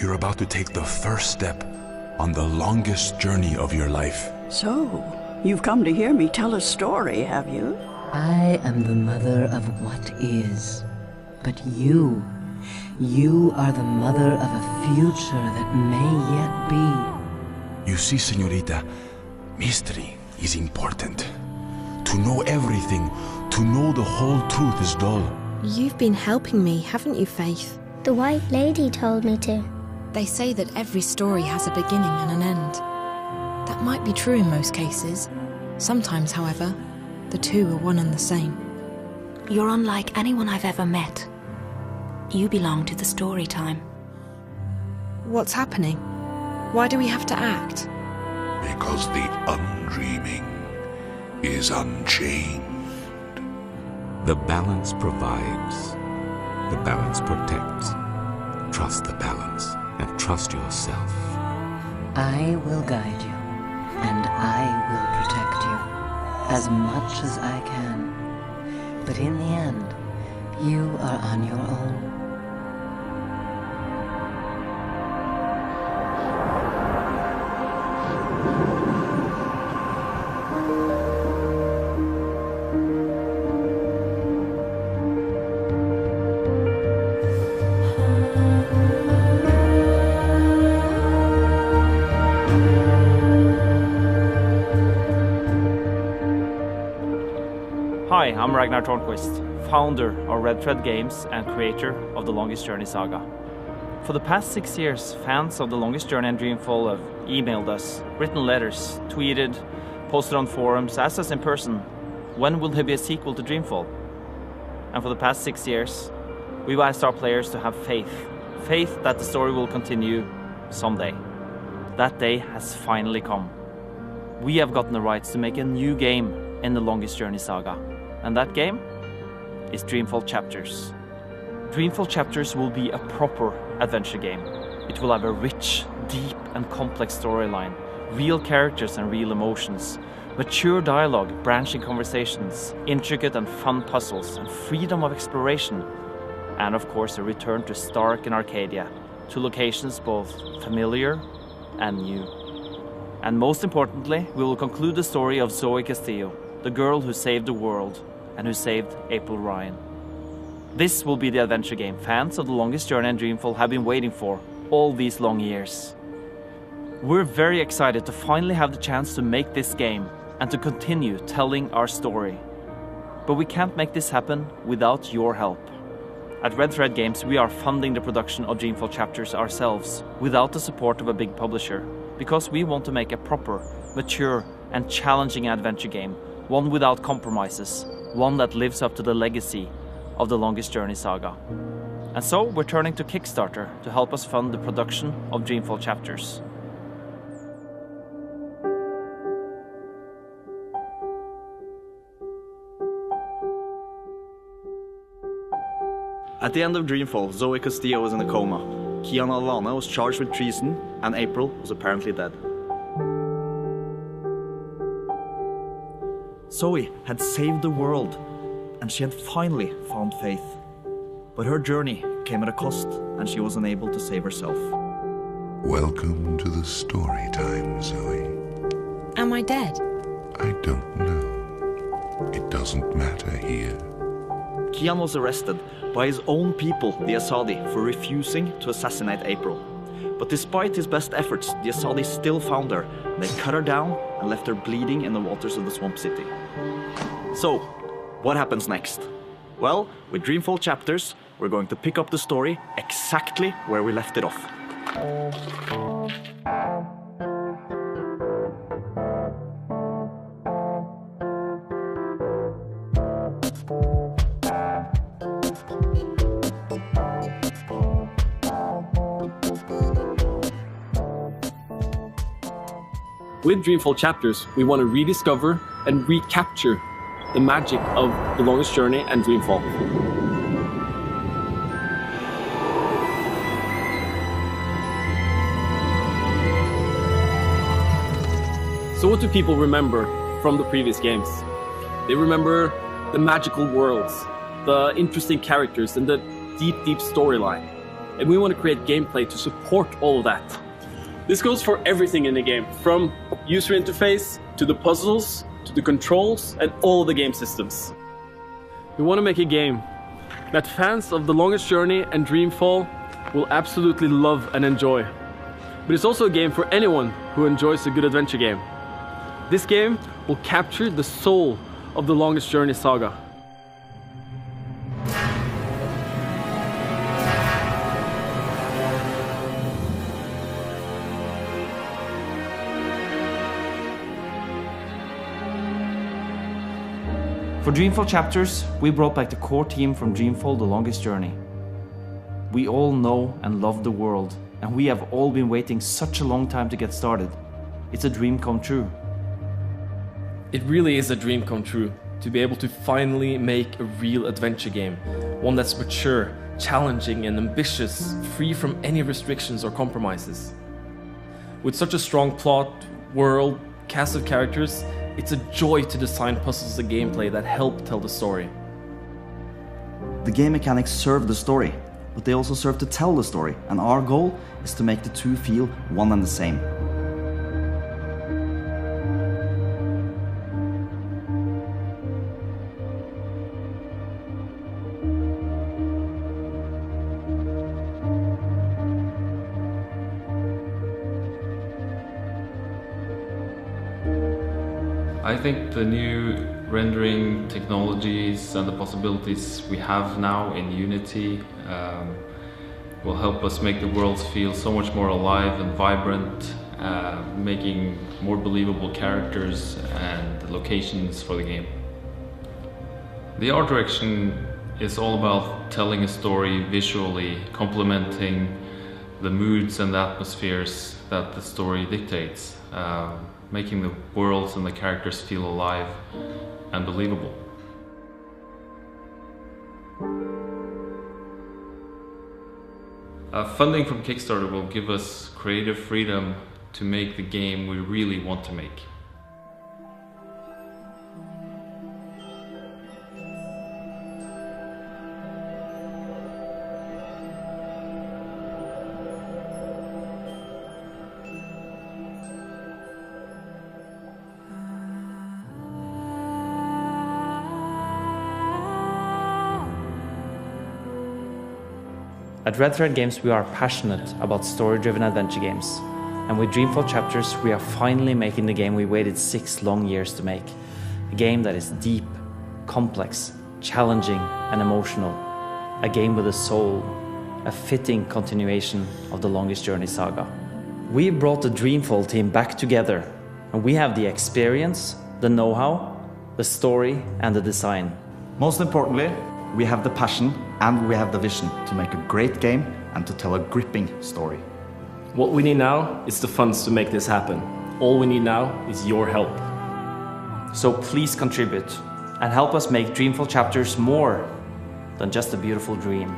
You're about to take the first step on the longest journey of your life. So, you've come to hear me tell a story, have you? I am the mother of what is. But you are the mother of a future that may yet be. You see, señorita, mystery is important. To know everything, to know the whole truth is dull. You've been helping me, haven't you, Faith? The White Lady told me to. They say that every story has a beginning and an end. That might be true in most cases. Sometimes, however, the two are one and the same. You're unlike anyone I've ever met. You belong to the story time. What's happening? Why do we have to act? Because the undreaming is unchained. The balance provides. The balance protects. Trust the balance and trust yourself. I will guide you, and I will protect you as much as I can. But in the end, you are on your own. Hi, I'm Ragnar Tornquist, founder of Red Thread Games and creator of The Longest Journey saga. For the past 6 years, fans of The Longest Journey and Dreamfall have emailed us, written letters, tweeted, posted on forums, asked us in person, when will there be a sequel to Dreamfall? And for the past 6 years, we've asked our players to have faith that the story will continue someday. That day has finally come. We have gotten the rights to make a new game in The Longest Journey saga. And that game is Dreamfall Chapters. Dreamfall Chapters will be a proper adventure game. It will have a rich, deep and complex storyline, real characters and real emotions, mature dialogue, branching conversations, intricate and fun puzzles, and freedom of exploration. And of course a return to Stark and Arcadia, to locations both familiar and new. And most importantly, we will conclude the story of Zoe Castillo, the girl who saved the world and who saved April Ryan. This will be the adventure game fans of The Longest Journey and Dreamfall have been waiting for all these long years. We're very excited to finally have the chance to make this game and to continue telling our story. But we can't make this happen without your help. At Red Thread Games, we are funding the production of Dreamfall Chapters ourselves without the support of a big publisher, because we want to make a proper, mature and challenging adventure game, one without compromises, one that lives up to the legacy of The Longest Journey saga. And so we're turning to Kickstarter to help us fund the production of Dreamfall Chapters. At the end of Dreamfall, Zoe Castillo was in a coma. Kian Alana was charged with treason, and April was apparently dead. Zoe had saved the world, and she had finally found faith. But her journey came at a cost, and she was unable to save herself. Welcome to the story time, Zoe. Am I dead? I don't know. It doesn't matter here. Kian was arrested by his own people, the Asadi, for refusing to assassinate April. But despite his best efforts, the Asadi still found her. They cut her down and left her bleeding in the waters of the swamp city. So, what happens next? Well, with Dreamfall Chapters, we're going to pick up the story exactly where we left it off. With Dreamfall Chapters, we want to rediscover and recapture the magic of The Longest Journey and Dreamfall. So what do people remember from the previous games? They remember the magical worlds, the interesting characters, and the deep, deep storyline. and we want to create gameplay to support all of that. This goes for everything in the game, from user interface, to the puzzles, to the controls, and all the game systems. We want to make a game that fans of The Longest Journey and Dreamfall will absolutely love and enjoy. But it's also a game for anyone who enjoys a good adventure game. This game will capture the soul of The Longest Journey saga. For Dreamfall Chapters, we brought back the core team from Dreamfall The Longest Journey. We all know and love the world, and we have all been waiting such a long time to get started. It's a dream come true. It really is a dream come true to be able to finally make a real adventure game, one that's mature, challenging and ambitious, free from any restrictions or compromises. With such a strong plot, world, cast of characters, it's a joy to design puzzles and gameplay that help tell the story. The game mechanics serve the story, but they also serve to tell the story, and our goal is to make the two feel one and the same. I think the new rendering technologies and the possibilities we have now in Unity will help us make the worlds feel so much more alive and vibrant, making more believable characters and locations for the game. The art direction is all about telling a story visually, complementing the moods and the atmospheres that the story dictates. Making the worlds and the characters feel alive and believable. Funding from Kickstarter will give us creative freedom to make the game we really want to make. At Red Thread Games, we are passionate about story-driven adventure games. And with Dreamfall Chapters, we are finally making the game we waited 6 long years to make. A game that is deep, complex, challenging, and emotional. A game with a soul. A fitting continuation of the Longest Journey saga. We brought the Dreamfall team back together, and we have the experience, the know-how, the story, and the design. Most importantly, we have the passion and we have the vision to make a great game and to tell a gripping story. What we need now is the funds to make this happen. All we need now is your help. So please contribute and help us make Dreamfall Chapters more than just a beautiful dream.